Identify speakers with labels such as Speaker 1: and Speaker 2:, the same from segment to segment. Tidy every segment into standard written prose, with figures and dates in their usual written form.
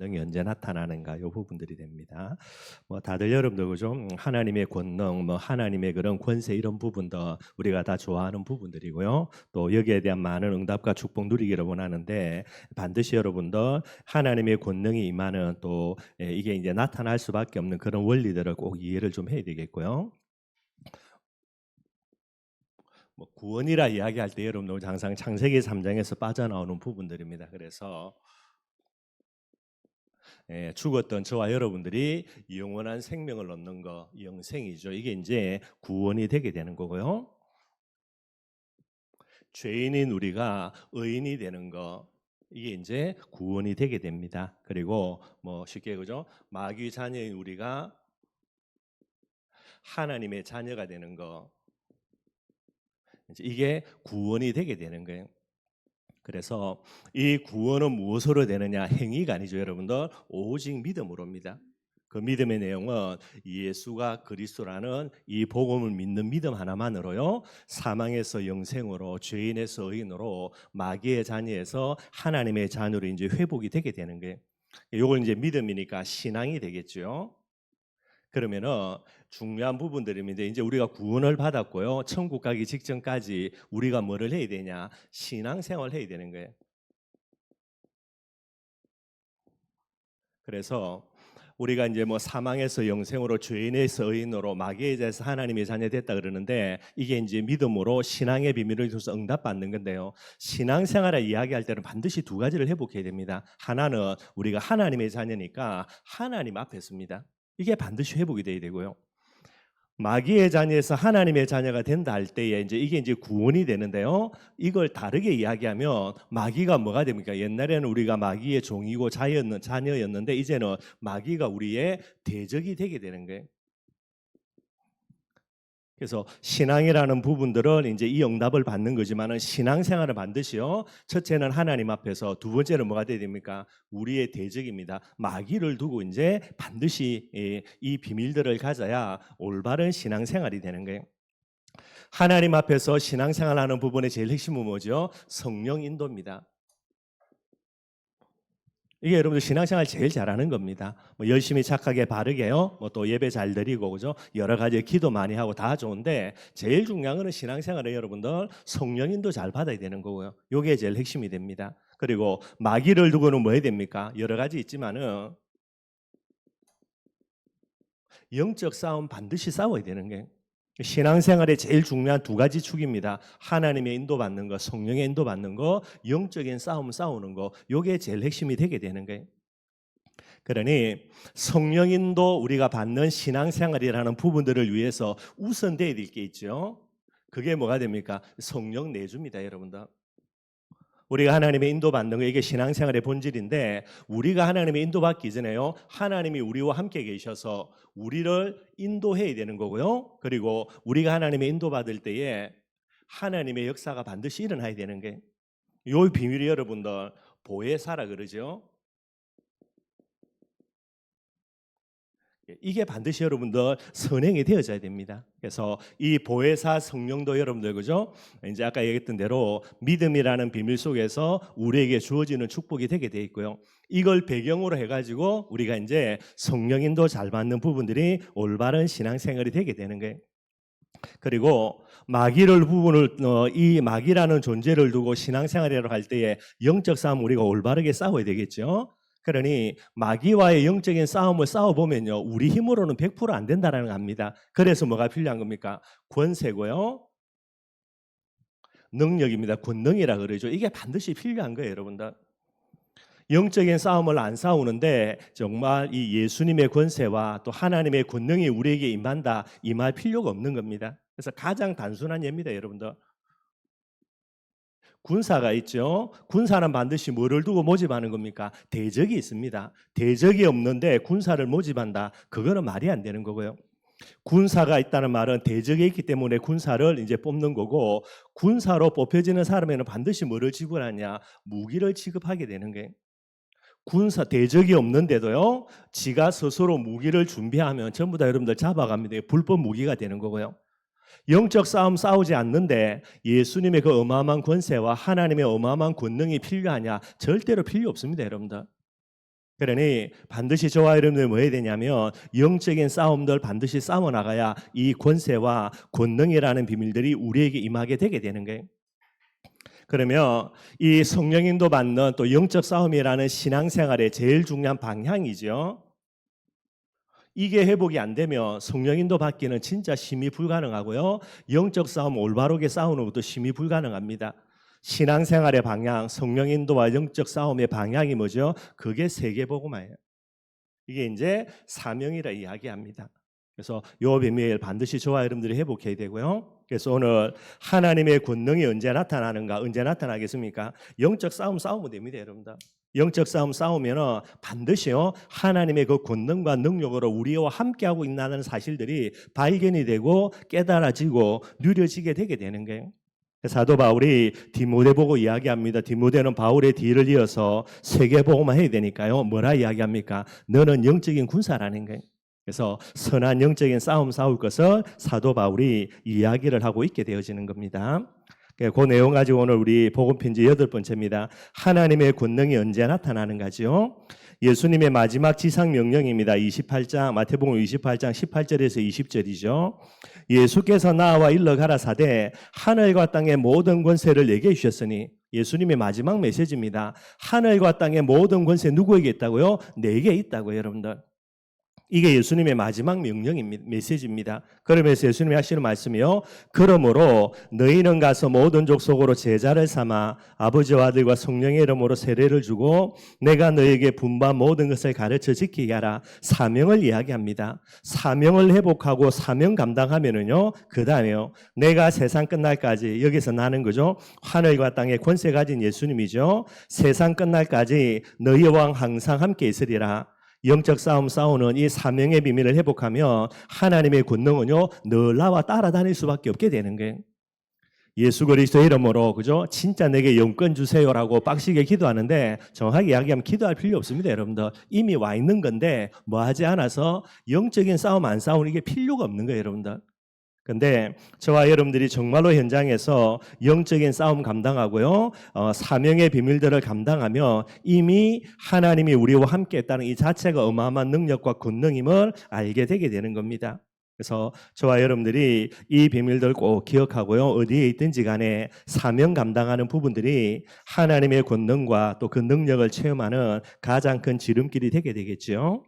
Speaker 1: 권능이 언제 나타나는가 이 부분들이 됩니다. 뭐 다들 여러분들 그죠? 하나님의 권능, 뭐 하나님의 그런 권세 이런 부분도 우리가 다 좋아하는 부분들이고요. 또 여기에 대한 많은 응답과 축복 누리기를 원하는데 반드시 여러분들 하나님의 권능이 임하는 또 이게 이제 나타날 수밖에 없는 그런 원리들을 꼭 이해를 좀 해야 되겠고요. 뭐 구원이라 이야기할 때 여러분들 항상 창세기 3장에서 빠져나오는 부분들입니다. 그래서 죽었던 저와 여러분들이 영원한 생명을 얻는 거, 영생이죠. 이게 이제 구원이 되게 되는 거고요. 죄인인 우리가 의인이 되는 거, 이게 이제 구원이 되게 됩니다. 그리고 뭐 쉽게 그죠? 마귀 자녀인 우리가 하나님의 자녀가 되는 거, 이게 구원이 되게 되는 거예요. 그래서 이 구원은 무엇으로 되느냐? 행위가 아니죠, 여러분들. 오직 믿음으로입니다. 그 믿음의 내용은 예수가 그리스도라는 이 복음을 믿는 믿음 하나만으로요. 사망에서 영생으로, 죄인에서 의인으로, 마귀의 자녀에서 하나님의 자녀로 이제 회복이 되게 되는 거예요. 이걸 이제 믿음이니까 신앙이 되겠죠. 그러면은 중요한 부분들입니다. 이제 우리가 구원을 받았고요. 천국 가기 직전까지 우리가 뭐를 해야 되냐? 신앙생활을 해야 되는 거예요. 그래서 우리가 이제 뭐 사망에서 영생으로, 죄인에서 의인으로, 마귀의 자에서 하나님의 자녀 됐다 그러는데 이게 이제 믿음으로 신앙의 비밀을 줘서 응답받는 건데요. 신앙생활을 이야기할 때는 반드시 두 가지를 회복해야 됩니다. 하나는 우리가 하나님의 자녀니까 하나님 앞에 섭니다. 이게 반드시 회복이 돼야 되고요. 마귀의 자녀에서 하나님의 자녀가 된다 할 때에 이게 이제 구원이 되는데요. 이걸 다르게 이야기하면 마귀가 뭐가 됩니까? 옛날에는 우리가 마귀의 종이고 자녀였는데 이제는 마귀가 우리의 대적이 되게 되는 거예요. 그래서 신앙이라는 부분들은 이제 이 응답을 받는 거지만은 신앙생활을 반드시요. 첫째는 하나님 앞에서, 두 번째는 뭐가 돼야 됩니까? 우리의 대적입니다. 마귀를 두고 이제 반드시 이 비밀들을 가져야 올바른 신앙생활이 되는 거예요. 하나님 앞에서 신앙생활하는 부분의 제일 핵심은 뭐죠? 성령 인도입니다. 이게 여러분들 신앙생활 제일 잘하는 겁니다. 뭐 열심히 착하게 바르게요. 뭐 또 예배 잘 드리고 그죠? 여러 가지 기도 많이 하고 다 좋은데 제일 중요한 거는 신앙생활에 여러분들 성령인도 잘 받아야 되는 거고요. 요게 제일 핵심이 됩니다. 그리고 마귀를 두고는 뭐 해야 됩니까? 여러 가지 있지만은 영적 싸움 반드시 싸워야 되는 거예요. 신앙생활의 제일 중요한 두 가지 축입니다. 하나님의 인도받는 거, 성령의 인도받는 거, 영적인 싸움 싸우는 거. 요게 제일 핵심이 되게 되는 거예요. 그러니 성령인도 우리가 받는 신앙생활이라는 부분들을 위해서 우선돼야 될 게 있죠. 그게 뭐가 됩니까? 성령 내주입니다, 여러분들. 우리가 하나님의 인도받는 거, 이게 신앙생활의 본질인데 우리가 하나님의 인도받기 전에요. 하나님이 우리와 함께 계셔서 우리를 인도해야 되는 거고요. 그리고 우리가 하나님의 인도받을 때에 하나님의 역사가 반드시 일어나야 되는 게, 요 비밀이 여러분들 보혜사라 그러죠. 이게 반드시 여러분들 선행이 되어져야 됩니다. 그래서 이 보혜사 성령도 여러분들 그죠? 이제 아까 얘기했던 대로 믿음이라는 비밀 속에서 우리에게 주어지는 축복이 되게 돼 있고요. 이걸 배경으로 해가지고 우리가 이제 성령인도 잘 받는 부분들이 올바른 신앙생활이 되게 되는 거예요. 그리고 이 마귀라는 존재를 두고 신앙생활이라고 할 때에 영적 싸움 우리가 올바르게 싸워야 되겠죠. 그러니 마귀와의 영적인 싸움을 싸워보면요, 우리 힘으로는 100%안 된다라는 거 압니다. 그래서 뭐가 필요한 겁니까? 권세고요, 능력입니다. 권능이라 그러죠. 이게 반드시 필요한 거예요, 여러분들. 영적인 싸움을 안 싸우는데 정말 이 예수님의 권세와 또 하나님의 권능이 우리에게 임할 필요가 없는 겁니다. 그래서 가장 단순한 예입니다, 여러분들. 군사가 있죠. 군사는 반드시 뭐를 두고 모집하는 겁니까? 대적이 있습니다. 대적이 없는데 군사를 모집한다. 그거는 말이 안 되는 거고요. 군사가 있다는 말은 대적이 있기 때문에 군사를 이제 뽑는 거고, 군사로 뽑혀지는 사람에는 반드시 뭐를 지불하냐? 무기를 지급하게 되는 거예요. 군사 대적이 없는데도요, 지가 스스로 무기를 준비하면 전부 다 여러분들 잡아갑니다. 불법 무기가 되는 거고요. 영적 싸움 싸우지 않는데 예수님의 그 어마어마한 권세와 하나님의 어마어마한 권능이 필요하냐? 절대로 필요 없습니다, 여러분들. 그러니 반드시 저와 여러분들 뭐 해야 되냐면 영적인 싸움들 반드시 싸워나가야 이 권세와 권능이라는 비밀들이 우리에게 임하게 되게 되는 거예요. 그러면 이 성령인도 받는 또 영적 싸움이라는 신앙생활의 제일 중요한 방향이죠. 이게 회복이 안 되면 성령인도 받기는 진짜 심히 불가능하고요. 영적 싸움 올바르게 싸우는 것도 심히 불가능합니다. 신앙생활의 방향, 성령인도와 영적 싸움의 방향이 뭐죠? 그게 세계복음화예요. 이게 이제 사명이라 이야기합니다. 그래서 요 비밀 반드시 저와 여러분들이 회복해야 되고요. 그래서 오늘 하나님의 권능이 언제 나타나는가? 언제 나타나겠습니까? 영적 싸움 싸우면 됩니다, 여러분들. 영적 싸움 싸우면 반드시요 하나님의 그 권능과 능력으로 우리와 함께하고 있다는 사실들이 발견이 되고 깨달아지고 누려지게 되게 되는 거예요. 사도 바울이 디모데 보고 이야기합니다. 디모데는 바울의 뒤를 이어서 세계복음화 해야 되니까요. 뭐라 이야기합니까? 너는 영적인 군사라는 거예요. 그래서 선한 영적인 싸움 싸울 것을 사도 바울이 이야기를 하고 있게 되어지는 겁니다. 그 내용 가지고 오늘 우리 복음편지 8번째입니다. 하나님의 권능이 언제 나타나는가죠? 예수님의 마지막 지상명령입니다. 28장 마태복음 28장 18절에서 20절이죠. 예수께서 나와 일러 가라사대 하늘과 땅의 모든 권세를 내게 주셨으니 예수님의 마지막 메시지입니다. 하늘과 땅의 모든 권세 누구에게 있다고요? 내게 있다고요, 여러분들. 이게 예수님의 마지막 명령입니다. 메시지입니다. 그러면서 예수님이 하시는 말씀이요. 그러므로 너희는 가서 모든 족속으로 제자를 삼아 아버지와 아들과 성령의 이름으로 세례를 주고 내가 너희에게 분부한 모든 것을 가르쳐 지키게 하라. 사명을 이야기합니다. 사명을 회복하고 사명 감당하면은요. 그 다음에요. 내가 세상 끝날까지 여기서 나는 거죠. 하늘과 땅의 권세 가진 예수님이죠. 세상 끝날까지 너희와 왕 항상 함께 있으리라. 영적 싸움 싸우는 이 사명의 비밀을 회복하면 하나님의 권능은요 늘 나와 따라다닐 수밖에 없게 되는 거예요. 예수 그리스도의 이름으로 그죠? 진짜 내게 영권 주세요라고 빡시게 기도하는데 정확하게 이야기하면 기도할 필요 없습니다, 여러분들. 이미 와 있는 건데 뭐 하지 않아서 영적인 싸움 안 싸우는 게 필요가 없는 거예요, 여러분들. 근데 저와 여러분들이 정말로 현장에서 영적인 싸움 감당하고요, 사명의 비밀들을 감당하며 이미 하나님이 우리와 함께 했다는 이 자체가 어마어마한 능력과 권능임을 알게 되게 되는 겁니다. 그래서 저와 여러분들이 이 비밀들 꼭 기억하고요, 어디에 있든지 간에 사명 감당하는 부분들이 하나님의 권능과 또 그 능력을 체험하는 가장 큰 지름길이 되게 되겠죠.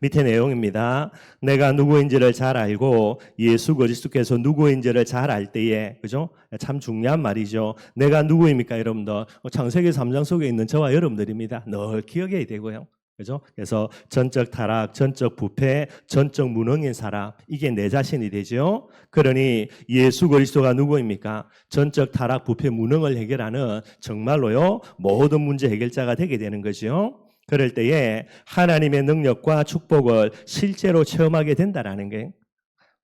Speaker 1: 밑에 내용입니다. 내가 누구인지를 잘 알고 예수 그리스도께서 누구인지를 잘 알 때에, 그죠? 참 중요한 말이죠. 내가 누구입니까, 여러분들? 창세기 3장 속에 있는 저와 여러분들입니다. 늘 기억해야 되고요. 그죠? 그래서 전적 타락, 전적 부패, 전적 무능인 사람, 이게 내 자신이 되죠. 그러니 예수 그리스도가 누구입니까? 전적 타락, 부패, 무능을 해결하는 정말로요 모든 문제 해결자가 되게 되는 거죠. 그럴 때에 하나님의 능력과 축복을 실제로 체험하게 된다라는 게,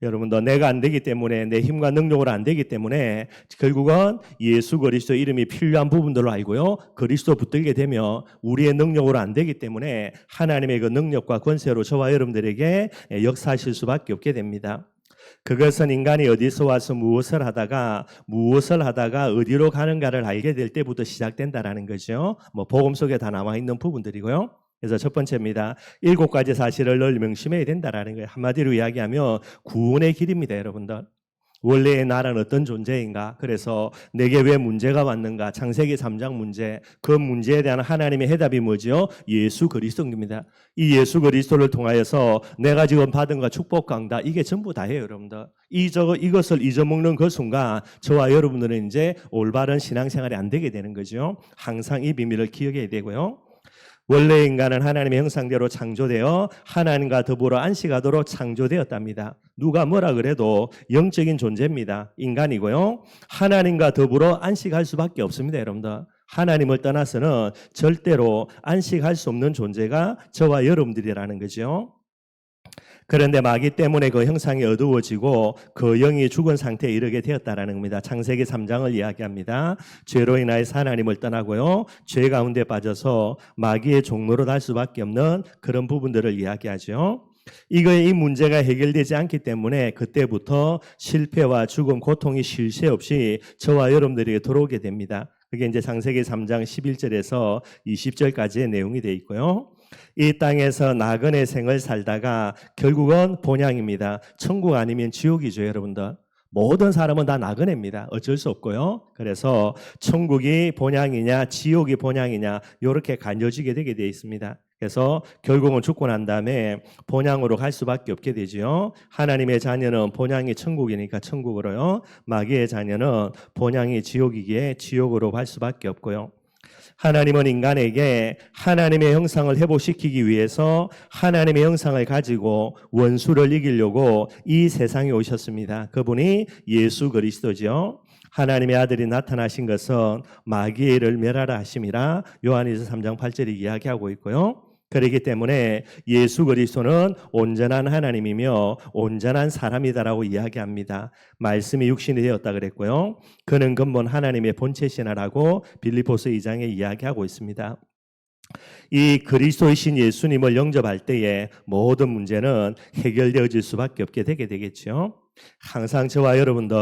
Speaker 1: 여러분도 내가 안 되기 때문에 내 힘과 능력으로 안 되기 때문에 결국은 예수 그리스도 이름이 필요한 부분들로 알고요, 그리스도 붙들게 되면 우리의 능력으로 안 되기 때문에 하나님의 그 능력과 권세로 저와 여러분들에게 역사하실 수밖에 없게 됩니다. 그것은 인간이 어디서 와서 무엇을 하다가 어디로 가는가를 알게 될 때부터 시작된다라는 거죠. 복음 속에 다 나와 있는 부분들이고요. 그래서 첫 번째입니다. 7가지 사실을 늘 명심해야 된다라는 거예요. 한마디로 이야기하면 구원의 길입니다, 여러분들. 원래의 나는 어떤 존재인가? 그래서 내게 왜 문제가 왔는가? 창세기 3장 문제, 그 문제에 대한 하나님의 해답이 뭐죠? 예수 그리스도입니다. 이 예수 그리스도를 통하여서 내가 지금 받은 것 축복 강다, 이게 전부 다예요, 여러분들. 이것을 잊어먹는 그 순간 저와 여러분들은 이제 올바른 신앙생활이 안 되게 되는 거죠. 항상 이 비밀을 기억해야 되고요. 원래 인간은 하나님의 형상대로 창조되어 하나님과 더불어 안식하도록 창조되었답니다. 누가 뭐라 그래도 영적인 존재입니다. 인간이고요. 하나님과 더불어 안식할 수밖에 없습니다, 여러분들. 하나님을 떠나서는 절대로 안식할 수 없는 존재가 저와 여러분들이라는 거죠. 그런데 마귀 때문에 그 형상이 어두워지고 그 영이 죽은 상태에 이르게 되었다라는 겁니다. 창세기 3장을 이야기합니다. 죄로 인하여서 하나님을 떠나고요, 죄 가운데 빠져서 마귀의 종로로 날 수밖에 없는 그런 부분들을 이야기하죠. 이 문제가 해결되지 않기 때문에 그때부터 실패와 죽음, 고통이 쉴 새 없이 저와 여러분들에게 들어오게 됩니다. 그게 이제 창세기 3장 11절에서 20절까지의 내용이 되어 있고요. 이 땅에서 나그네 생을 살다가 결국은 본향입니다. 천국 아니면 지옥이죠, 여러분들. 모든 사람은 다 나그네입니다. 어쩔 수 없고요. 그래서 천국이 본향이냐 지옥이 본향이냐 이렇게 갈려지게 되게 되어 있습니다. 그래서 결국은 죽고 난 다음에 본향으로 갈 수밖에 없게 되죠. 하나님의 자녀는 본향이 천국이니까 천국으로요. 마귀의 자녀는 본향이 지옥이기에 지옥으로 갈 수밖에 없고요. 하나님은 인간에게 하나님의 형상을 회복시키기 위해서 하나님의 형상을 가지고 원수를 이기려고 이 세상에 오셨습니다. 그분이 예수 그리스도죠. 하나님의 아들이 나타나신 것은 마귀를 멸하라 하심이라 요한일서 3장 8절이 이야기하고 있고요. 그렇기 때문에 예수 그리스도는 온전한 하나님이며 온전한 사람이다라고 이야기합니다. 말씀이 육신이 되었다 그랬고요. 그는 근본 하나님의 본체시나라고 빌립보서 2장에 이야기하고 있습니다. 이 그리스도이신 예수님을 영접할 때에 모든 문제는 해결되어질 수밖에 없게 되게 되겠죠. 항상 저와 여러분들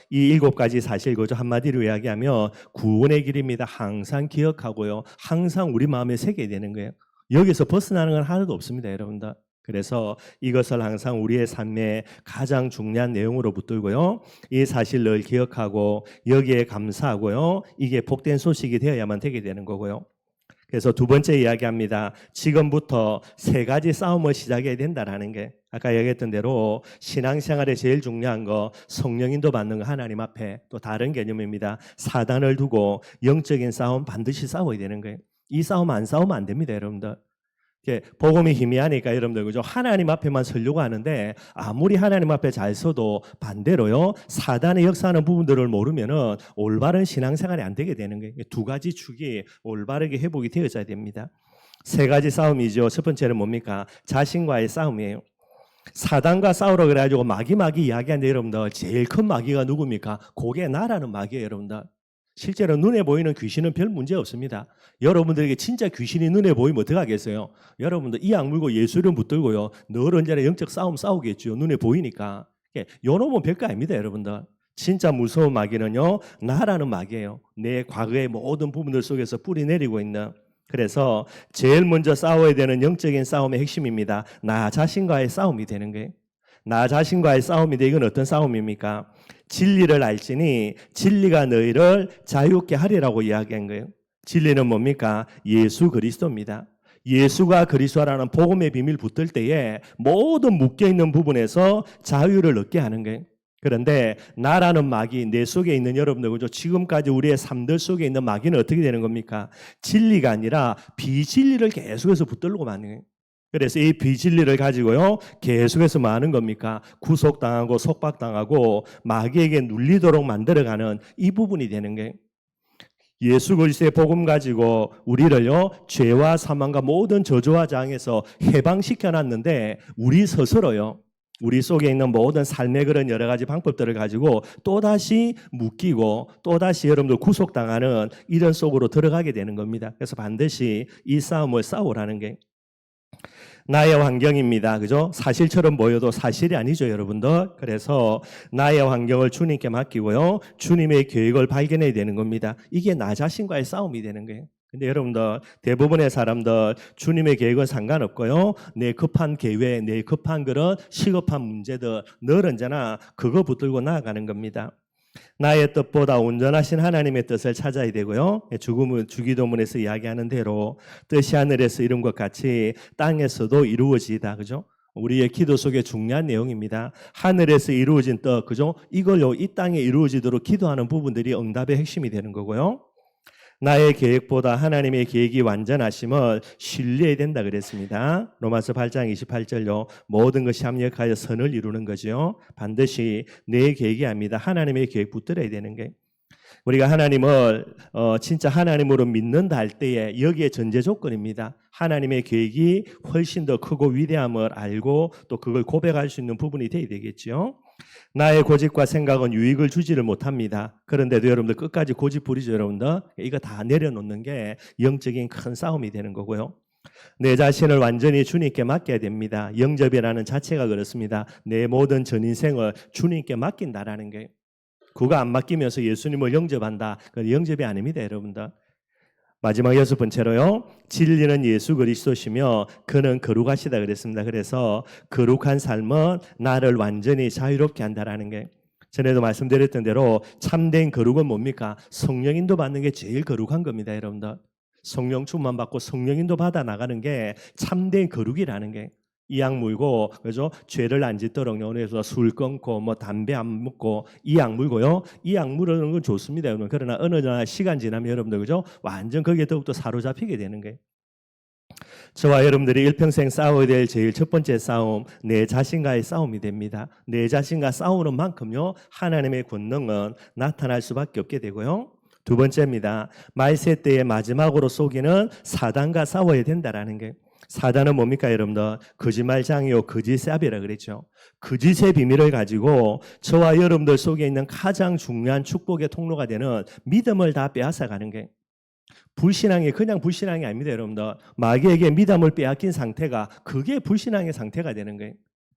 Speaker 1: 이 7가지 사실 그저 한마디로 이야기하면 구원의 길입니다. 항상 기억하고요. 항상 우리 마음에 새겨야 되는 거예요. 여기서 벗어나는 건 하나도 없습니다, 여러분들. 그래서 이것을 항상 우리의 삶의 가장 중요한 내용으로 붙들고요. 이 사실을 기억하고 여기에 감사하고요. 이게 복된 소식이 되어야만 되게 되는 거고요. 그래서 두 번째 이야기합니다. 지금부터 3가지 싸움을 시작해야 된다라는 게 아까 얘기했던 대로 신앙생활에 제일 중요한 거 성령인도 받는 거 하나님 앞에 또 다른 개념입니다. 사단을 두고 영적인 싸움 반드시 싸워야 되는 거예요. 이 싸움 안 싸우면 안 됩니다, 여러분들. 복음이 희미하니까 여러분들 그죠? 하나님 앞에만 서려고 하는데 아무리 하나님 앞에 잘 서도 반대로요. 사단의 역사하는 부분들을 모르면은 올바른 신앙생활이 안 되게 되는 거예요. 2가지 축이 올바르게 회복이 되어져야 됩니다. 3가지 싸움이죠. 첫 번째는 뭡니까? 자신과의 싸움이에요. 사단과 싸우러 그래가지고 마귀 이야기하는데 여러분들 제일 큰 마귀가 누굽니까? 그게 나라는 마귀예요, 여러분들. 실제로 눈에 보이는 귀신은 별 문제 없습니다. 여러분들에게 진짜 귀신이 눈에 보이면 어떡하겠어요? 여러분들 이 악물고 예수 이름 붙들고요. 늘 언제나 영적 싸움 싸우겠죠. 눈에 보이니까. 요놈은 별거 아닙니다, 여러분들. 진짜 무서운 마귀는요. 나라는 마귀예요. 내 과거의 모든 부분들 속에서 뿌리 내리고 있는. 그래서 제일 먼저 싸워야 되는 영적인 싸움의 핵심입니다. 나 자신과의 싸움이 되는 거예요. 나 자신과의 싸움인데 이건 어떤 싸움입니까? 진리를 알지니 진리가 너희를 자유케 하리라고 이야기한 거예요. 진리는 뭡니까? 예수 그리스도입니다. 예수가 그리스도라는 복음의 비밀 붙들 때에 모든 묶여있는 부분에서 자유를 얻게 하는 거예요. 그런데 나라는 마귀, 내 속에 있는 여러분들, 그죠? 지금까지 우리의 삶들 속에 있는 마귀는 어떻게 되는 겁니까? 진리가 아니라 비진리를 계속해서 붙들고 마는 거예요. 그래서 이 비진리를 가지고요 계속해서 뭐 하는 겁니까? 구속당하고 속박당하고 마귀에게 눌리도록 만들어가는 이 부분이 되는 거예요. 예수 그리스도의 복음 가지고 우리를요 죄와 사망과 모든 저주와 장에서 해방시켜놨는데 우리 스스로요 우리 속에 있는 모든 삶의 그런 여러 가지 방법들을 가지고 또다시 묶이고 또다시 여러분들 구속당하는 이런 속으로 들어가게 되는 겁니다. 그래서 반드시 이 싸움을 싸우라는 게 나의 환경입니다. 그죠? 사실처럼 보여도 사실이 아니죠, 여러분들. 그래서 나의 환경을 주님께 맡기고요. 주님의 계획을 발견해야 되는 겁니다. 이게 나 자신과의 싸움이 되는 거예요. 근데 여러분들 대부분의 사람들 주님의 계획은 상관없고요. 내 급한 계획, 내 급한 그런 시급한 문제들 늘 언제나 그거 붙들고 나아가는 겁니다. 나의 뜻보다 온전하신 하나님의 뜻을 찾아야 되고요. 주기도문에서 이야기하는 대로 뜻이 하늘에서 이룬 것 같이 땅에서도 이루어지다. 그죠? 우리의 기도 속에 중요한 내용입니다. 하늘에서 이루어진 뜻, 그죠? 이걸로 이 땅에 이루어지도록 기도하는 부분들이 응답의 핵심이 되는 거고요. 나의 계획보다 하나님의 계획이 완전하심을 신뢰해야 된다 그랬습니다. 로마서 8장 28절로 모든 것이 합력하여 선을 이루는 거죠. 반드시 내 계획이 아닙니다. 하나님의 계획 붙들어야 되는 게 우리가 하나님을 진짜 하나님으로 믿는다 할 때에 여기에 전제 조건입니다. 하나님의 계획이 훨씬 더 크고 위대함을 알고 또 그걸 고백할 수 있는 부분이 돼야 되겠죠. 나의 고집과 생각은 유익을 주지를 못합니다. 그런데도 여러분들 끝까지 고집 부리죠, 여러분들. 이거 다 내려놓는 게 영적인 큰 싸움이 되는 거고요. 내 자신을 완전히 주님께 맡겨야 됩니다. 영접이라는 자체가 그렇습니다. 내 모든 전 인생을 주님께 맡긴다라는 게 그거 안 맡기면서 예수님을 영접한다. 그건 영접이 아닙니다, 여러분들. 마지막 여섯 번째로요. 진리는 예수 그리스도시며 그는 거룩하시다 그랬습니다. 그래서 거룩한 삶은 나를 완전히 자유롭게 한다라는 게, 전에도 말씀드렸던 대로 참된 거룩은 뭡니까? 성령인도 받는 게 제일 거룩한 겁니다, 여러분들. 성령 충만 받고 성령인도 받아 나가는 게 참된 거룩이라는 게, 이악 물고, 그죠? 죄를 안 짓도록 연애해서 술 끊고 뭐 담배 안 먹고 이악 물고요. 이악 물는 건 좋습니다, 여러분. 그러나 어느 날 시간 지나면 여러분들, 그죠? 완전 거기에 더욱더 사로잡히게 되는 거예요. 저와 여러분들이 일평생 싸워야 될 제일 첫 번째 싸움, 내 자신과의 싸움이 됩니다. 내 자신과 싸우는 만큼요, 하나님의 권능은 나타날 수밖에 없게 되고요. 두 번째입니다. 말세 때의 마지막으로 속이는 사단과 싸워야 된다라는 게, 사단은 뭡니까, 여러분들? 거짓말장이요, 거짓삽이라 그랬죠. 거짓의 비밀을 가지고 저와 여러분들 속에 있는 가장 중요한 축복의 통로가 되는 믿음을 다 빼앗아가는 게, 불신앙이 그냥 불신앙이 아닙니다, 여러분들. 마귀에게 믿음을 빼앗긴 상태가, 그게 불신앙의 상태가 되는 거예요.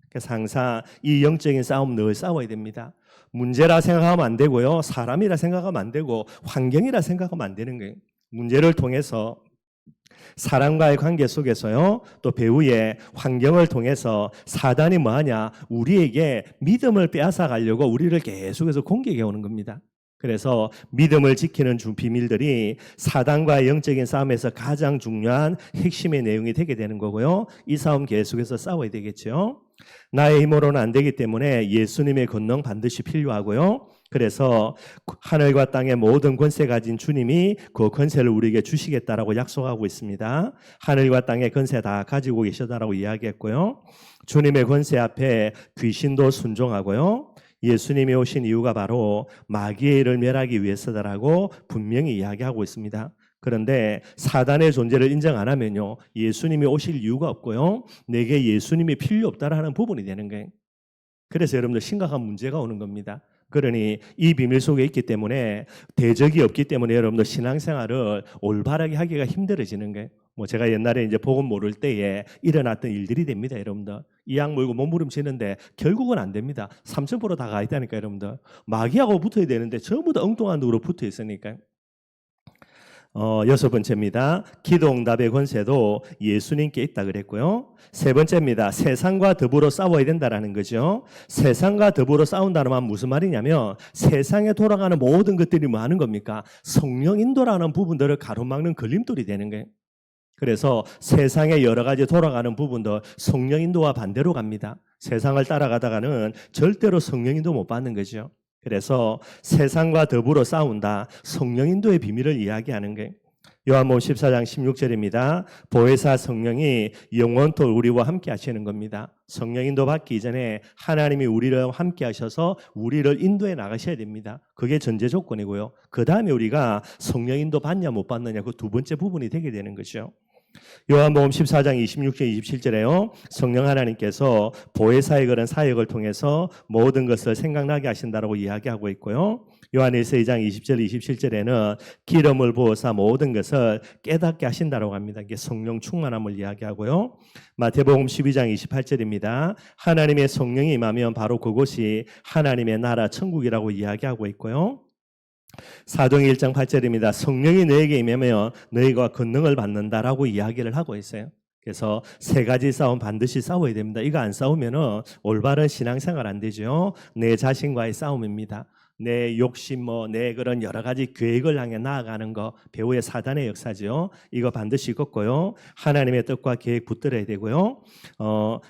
Speaker 1: 그래서 항상 이 영적인 싸움 늘 싸워야 됩니다. 문제라 생각하면 안 되고요, 사람이라 생각하면 안 되고, 환경이라 생각하면 안 되는 거예요. 문제를 통해서, 사람과의 관계 속에서요, 또 배후의 환경을 통해서 사단이 뭐하냐, 우리에게 믿음을 빼앗아 가려고 우리를 계속해서 공격해 오는 겁니다. 그래서 믿음을 지키는 비밀들이 사단과의 영적인 싸움에서 가장 중요한 핵심의 내용이 되게 되는 거고요. 이 싸움 계속해서 싸워야 되겠죠. 나의 힘으로는 안 되기 때문에 예수님의 권능 반드시 필요하고요. 그래서 하늘과 땅의 모든 권세 가진 주님이 그 권세를 우리에게 주시겠다라고 약속하고 있습니다. 하늘과 땅의 권세 다 가지고 계시다라고 이야기했고요. 주님의 권세 앞에 귀신도 순종하고요. 예수님이 오신 이유가 바로 마귀의 일을 멸하기 위해서다라고 분명히 이야기하고 있습니다. 그런데 사단의 존재를 인정 안 하면요, 예수님이 오실 이유가 없고요, 내게 예수님이 필요 없다라는 부분이 되는 거예요. 그래서 여러분들 심각한 문제가 오는 겁니다. 그러니 이 비밀 속에 있기 때문에, 대적이 없기 때문에 여러분들 신앙생활을 올바르게 하기가 힘들어지는 거예요. 뭐 제가 옛날에 이제 복음 모를 때에 일어났던 일들이 됩니다, 여러분들. 이악 물고 몸부림치는데 결국은 안 됩니다. 3000% 다 가 있다니까, 여러분들. 마귀하고 붙어야 되는데 전부 다 엉뚱한 놈으로 붙어 있으니까. 여섯 번째입니다. 기도 응답의 권세도 예수님께 있다 그랬고요. 세 번째입니다. 세상과 더불어 싸워야 된다라는 거죠. 세상과 더불어 싸운다는 말은 무슨 말이냐면, 세상에 돌아가는 모든 것들이 뭐 하는 겁니까? 성령 인도라는 부분들을 가로막는 걸림돌이 되는 거예요. 그래서 세상에 여러 가지 돌아가는 부분도 성령 인도와 반대로 갑니다. 세상을 따라가다가는 절대로 성령 인도 못 받는 거죠. 그래서 세상과 더불어 싸운다, 성령 인도의 비밀을 이야기하는 거예요. 요한복음 14장 16절입니다. 보혜사 성령이 영원토록 우리와 함께 하시는 겁니다. 성령 인도 받기 이전에 하나님이 우리를 함께 하셔서 우리를 인도해 나가셔야 됩니다. 그게 전제 조건이고요. 그 다음에 우리가 성령 인도 받냐 못 받느냐, 그 두 번째 부분이 되게 되는 거죠. 요한복음 14장 26절 27절에요. 성령 하나님께서 보혜사의 그런 사역을 통해서 모든 것을 생각나게 하신다라고 이야기하고 있고요. 요한일서 2장 20절 27절에는 기름을 부어서 모든 것을 깨닫게 하신다라고 합니다. 이게 성령 충만함을 이야기하고요. 마태복음 12장 28절입니다. 하나님의 성령이 임하면 바로 그곳이 하나님의 나라 천국이라고 이야기하고 있고요. 사도행 1장 8절입니다. 성령이 너에게 임하면 너희가 권능을 받는다라고 이야기를 하고 있어요. 그래서 세 가지 싸움 반드시 싸워야 됩니다. 이거 안 싸우면 올바른 신앙생활 안 되죠. 내 자신과의 싸움입니다. 내 욕심, 내 그런 여러 가지 계획을 향해 나아가는 거, 배후의 사단의 역사죠. 이거 반드시 걷고요. 하나님의 뜻과 계획 붙들어야 되고요.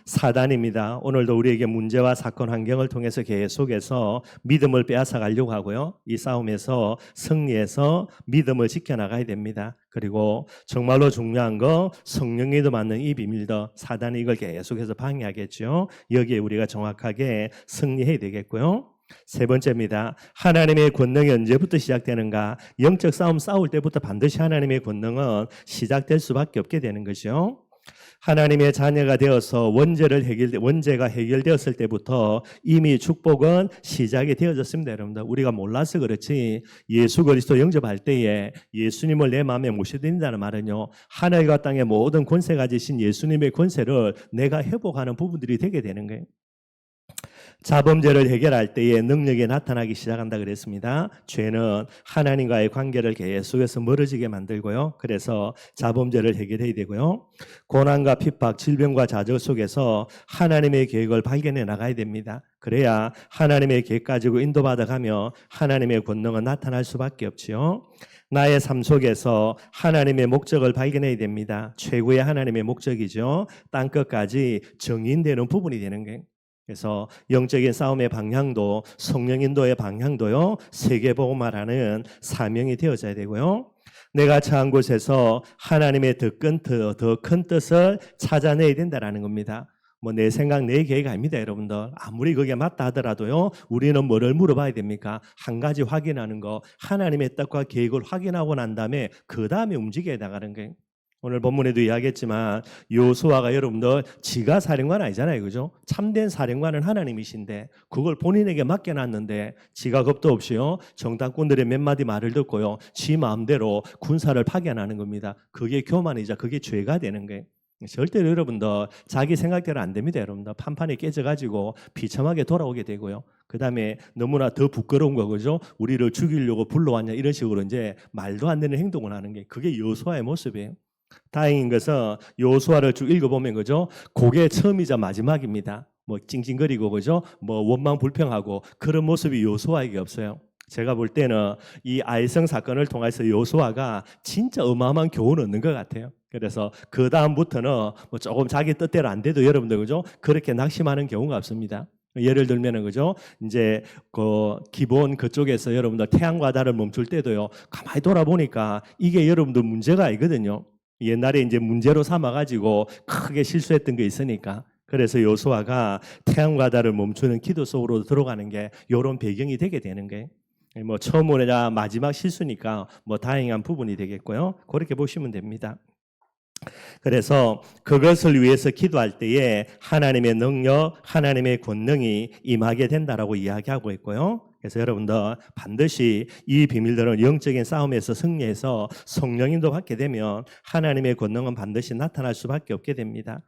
Speaker 1: 사단입니다. 오늘도 우리에게 문제와 사건 환경을 통해서 계속해서 믿음을 빼앗아 가려고 하고요. 이 싸움에서 승리해서 믿음을 지켜나가야 됩니다. 그리고 정말로 중요한 거, 성령에도 맞는 이 비밀도 사단이 이걸 계속해서 방해하겠죠. 여기에 우리가 정확하게 승리해야 되겠고요. 세 번째입니다. 하나님의 권능이 언제부터 시작되는가? 영적 싸움 싸울 때부터 반드시 하나님의 권능은 시작될 수밖에 없게 되는 거죠. 하나님의 자녀가 되어서 원죄가 해결되었을 때부터 이미 축복은 시작이 되어졌습니다. 여러분들, 우리가 몰라서 그렇지 예수 그리스도 영접할 때에 예수님을 내 마음에 모셔드린다는 말은요, 하늘과 땅의 모든 권세 가지신 예수님의 권세를 내가 회복하는 부분들이 되게 되는 거예요. 자범죄를 해결할 때에 능력이 나타나기 시작한다 그랬습니다. 죄는 하나님과의 관계를 계속해서 멀어지게 만들고요. 그래서 자범죄를 해결해야 되고요. 고난과 핍박, 질병과 좌절 속에서 하나님의 계획을 발견해 나가야 됩니다. 그래야 하나님의 계획 가지고 인도받아가며 하나님의 권능은 나타날 수밖에 없지요. 나의 삶 속에서 하나님의 목적을 발견해야 됩니다. 최고의 하나님의 목적이죠. 땅끝까지 정인되는 부분이 되는 거예요. 그래서 영적인 싸움의 방향도 성령 인도의 방향도요. 세계복음화라는 사명이 되어져야 되고요. 내가 처한 곳에서 하나님의 더 큰 뜻을 찾아내야 된다는 겁니다. 뭐 내 생각, 내 계획 아닙니다, 여러분들. 아무리 그게 맞다 하더라도요. 우리는 뭐를 물어봐야 됩니까? 한 가지 확인하는 거. 하나님의 뜻과 계획을 확인하고 난 다음에 그 다음에 움직여야 나가는 거예요. 오늘 본문에도 이야기했지만 요수아가 여러분들 지가 사령관 아니잖아요. 그죠? 참된 사령관은 하나님이신데 그걸 본인에게 맡겨놨는데 지가 겁도 없이요. 정탐꾼들의 몇 마디 말을 듣고요. 지 마음대로 군사를 파견하는 겁니다. 그게 교만이자 그게 죄가 되는 거예요. 절대로 여러분들 자기 생각대로 안 됩니다. 여러분들 판판이 깨져가지고 비참하게 돌아오게 되고요. 그 다음에 너무나 더 부끄러운 거 그죠? 우리를 죽이려고 불러왔냐 이런 식으로 이제 말도 안 되는 행동을 하는 게 그게 요수아의 모습이에요. 다행인 것은 요수아를 쭉 읽어보면 그죠? 그게 처음이자 마지막입니다. 뭐 찡찡거리고 그죠? 뭐 원망 불평하고 그런 모습이 요수아에게 없어요. 제가 볼 때는 이 아이성 사건을 통해서 요수아가 진짜 어마어마한 교훈을 얻는 것 같아요. 그래서 그 다음부터는 뭐 조금 자기 뜻대로 안 돼도 여러분들 그죠? 그렇게 낙심하는 경우가 없습니다. 예를 들면은 그죠? 이제 그 기본 그쪽에서 여러분들 태양과 달을 멈출 때도요. 가만히 돌아보니까 이게 여러분들 문제가 아니거든요. 옛날에 이제 문제로 삼아가지고 크게 실수했던 게 있으니까. 그래서 요수아가 태양과 달을 멈추는 기도 속으로 들어가는 게 이런 배경이 되게 되는 거예요. 뭐 처음이나 마지막 실수니까 뭐 다행한 부분이 되겠고요. 그렇게 보시면 됩니다. 그래서 그것을 위해서 기도할 때에 하나님의 능력, 하나님의 권능이 임하게 된다라고 이야기하고 있고요. 그래서 여러분들 반드시 이 비밀들은 영적인 싸움에서 승리해서 성령님도 받게 되면 하나님의 권능은 반드시 나타날 수밖에 없게 됩니다.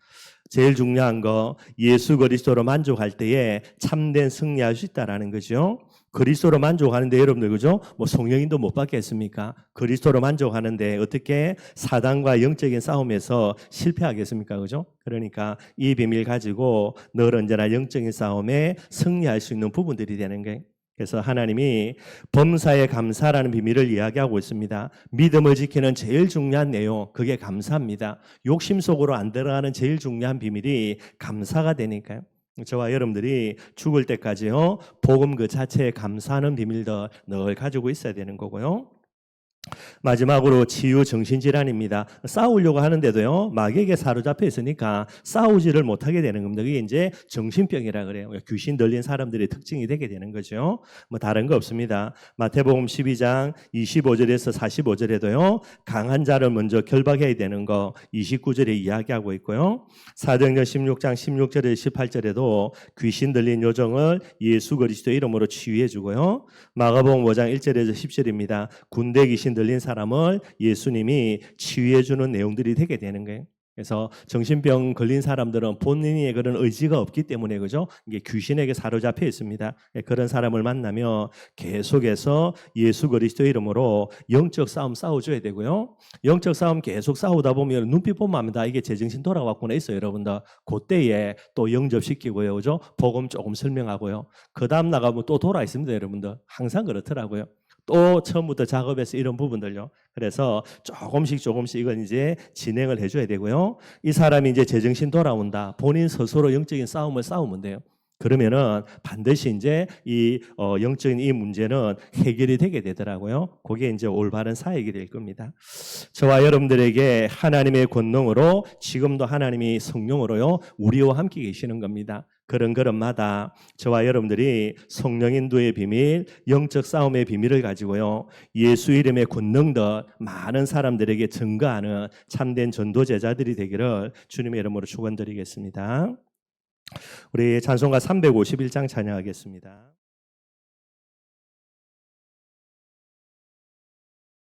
Speaker 1: 제일 중요한 거 예수 그리스도로 만족할 때에 참된 승리할 수 있다라는 거죠. 그리스도로 만족하는데 여러분들 그죠? 뭐 성령님도 못 받겠습니까? 그리스도로 만족하는데 어떻게 사단과 영적인 싸움에서 실패하겠습니까? 그죠? 그러니까 이 비밀 가지고 늘 언제나 영적인 싸움에 승리할 수 있는 부분들이 되는 거예요. 그래서 하나님이 범사에 감사라는 비밀을 이야기하고 있습니다. 믿음을 지키는 제일 중요한 내용, 그게 감사입니다. 욕심 속으로 안 들어가는 제일 중요한 비밀이 감사가 되니까요. 저와 여러분들이 죽을 때까지요, 복음 그 자체에 감사하는 비밀도 늘 가지고 있어야 되는 거고요. 마지막으로 치유 정신질환입니다. 싸우려고 하는데도요, 마귀에게 사로잡혀 있으니까 싸우지를 못하게 되는 겁니다. 그게 이제 정신병이라 그래요. 귀신 들린 사람들의 특징이 되게 되는 거죠. 뭐 다른 거 없습니다. 마태복음 12장 25절에서 45절에도요, 강한 자를 먼저 결박해야 되는 거 29절에 이야기하고 있고요. 사도행전 16장 16절에서 18절에도 귀신 들린 요정을 예수 그리스도의 이름으로 치유해 주고요. 마가복음 5장 1절에서 10절입니다. 군대 귀신 들린 사람을 예수님이 치유해 주는 내용들이 되게 되는 거예요. 그래서 정신병 걸린 사람들은 본인의 그런 의지가 없기 때문에 그죠? 이게 귀신에게 사로잡혀 있습니다. 그런 사람을 만나면 계속해서 예수 그리스도의 이름으로 영적 싸움 싸워줘야 되고요. 영적 싸움 계속 싸우다 보면 눈빛 보면 압니다. 이게 제정신 돌아왔구나 있어요, 여러분들. 그때에 또 영접시키고요, 그죠? 복음 조금 설명하고요. 그 다음 나가면 또 돌아 있습니다, 여러분들. 항상 그렇더라고요. 또 처음부터 작업해서 이런 부분들요. 그래서 조금씩 이건 이제 진행을 해줘야 되고요. 이 사람이 이제 제정신 돌아온다. 본인 스스로 영적인 싸움을 싸우면 돼요. 그러면은 반드시 이제 이 영적인 이 문제는 해결이 되게 되더라고요. 그게 이제 올바른 사역이 될 겁니다. 저와 여러분들에게 하나님의 권능으로 지금도 하나님이 성령으로요 우리와 함께 계시는 겁니다. 그런 걸음마다 저와 여러분들이 성령 인도의 비밀, 영적 싸움의 비밀을 가지고요 예수 이름의 권능들 많은 사람들에게 증거하는 참된 전도 제자들이 되기를 주님의 이름으로 축원드리겠습니다. 우리 찬송가 351장 찬양하겠습니다.